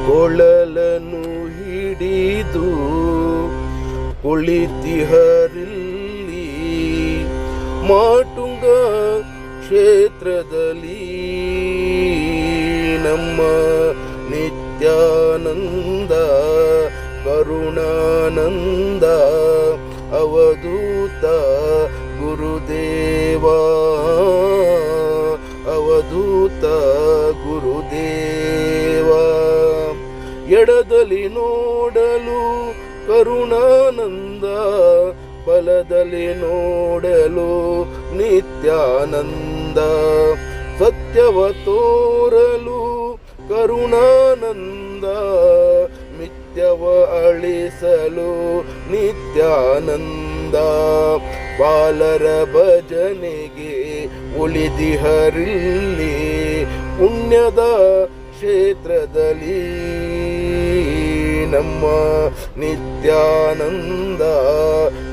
ಕೊಳಲನು ಹಿಡಿದು ಕುಳಿತಿಹರಿಲ್ಲಿ ಮಾಟುಂಗ ಕ್ಷೇತ್ರದಲ್ಲಿ ನಮ್ಮ ನಿತ್ಯಾನಂದ ಕರುಣಾನಂದ ಅವಧೂತ ಗುರುದೇವ ಅವಧೂತ ಗುರುದೇವ. ಎಡದಲ್ಲಿ ನೋಡಲು ಕರುಣಾನಂದ, ಬಲದಲ್ಲಿ ನೋಡಲು ನಿತ್ಯಾನಂದ. ಸತ್ಯವ ತೋರಲು ಕರುಣಾನಂದ, ಮಿಥ್ಯವ ಅಳಿಸಲು ನಿತ್ಯಾನಂದ. ಬಾಲರ ಭಜನೆಗೆ ಉಳಿದಿಹರಿಲ್ಲಿ ಪುಣ್ಯದ ಕ್ಷೇತ್ರದಲ್ಲಿ ನಮ್ಮ ನಿತ್ಯಾನಂದ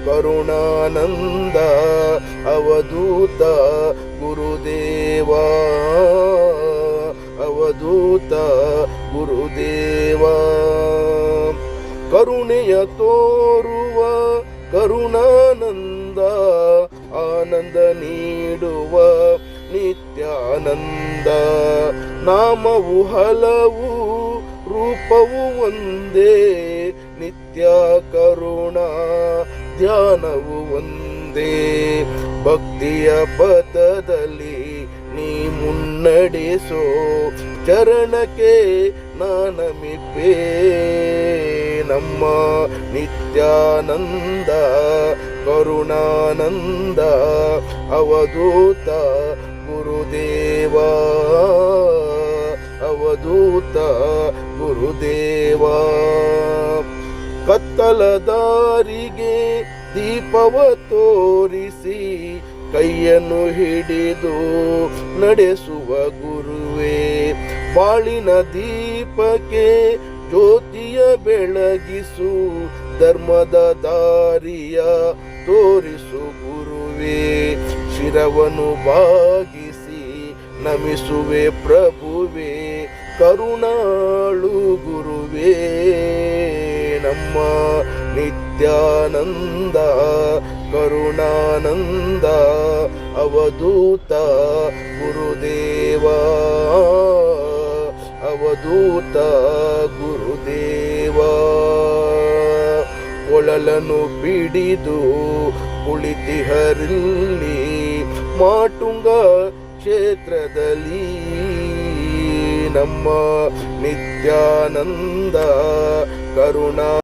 ಕರುಣಾನಂದ ಅವಧೂತ ಗುರುದೇವ ಅವಧೂತ ಗುರುದೇವ. ಕರುಣೆಯ ತೋರುವ ಕರುಣಾನಂದ, ಆನಂದ ನೀಡುವ ನಿತ್ಯಾನಂದ. ನಾಮವು ಹಲವು ರೂಪವು ಒಂದೇ, ನಿತ್ಯ ಕರುಣಾ ಧ್ಯಾನವು ಒಂದೇ. ಭಕ್ತಿಯ ಪಥದಲ್ಲಿ ನೀ ಮುನ್ನಡೆಸೋ ಚರಣಕ್ಕೆ ನಾನಮಿಪೇ ನಮ್ಮ ನಿತ್ಯಾನಂದ ಕರುಣಾನಂದ ಅವಧೂತ ಗುರುದೇವ ಅವಧೂತ ಗುರುದೇವ. ಕತ್ತಲ ದಾರಿಗೆ ದೀಪವ ತೋರಿಸಿ ಕೈಯನ್ನು ಹಿಡಿದು ನಡೆಸುವ ಗುರುವೇ, ಬಾಳಿನ ದೀಪಕ್ಕೆ ಜ್ಯೋತಿಯ ಬೆಳಗಿಸು, ಧರ್ಮದ ದಾರಿಯ ತೋರಿಸು ಗುರುವೇ. ಶಿರವನ್ನು ಬಾಗಿಸಿ ನಮಿಸುವೆ ಪ್ರಭುವೇ, ಕರುಣಾಳು ಗುರುವೇ ನಮ್ಮ ನಿತ್ಯಾನಂದ ಕರುಣಾನಂದ ಅವಧೂತ ಗುರುದೇವ ಅವಧೂತ ಗುರುದೇವ. ಕೊಳಲನು ಬಿಡಿದು ಕುಳಿತಿಹರಿಲ್ಲಿ ಮಾಟುಂಗ ಕ್ಷೇತ್ರದಲ್ಲಿ ನಮ್ಮ ನಿತ್ಯಾನಂದ ಕರುಣಾ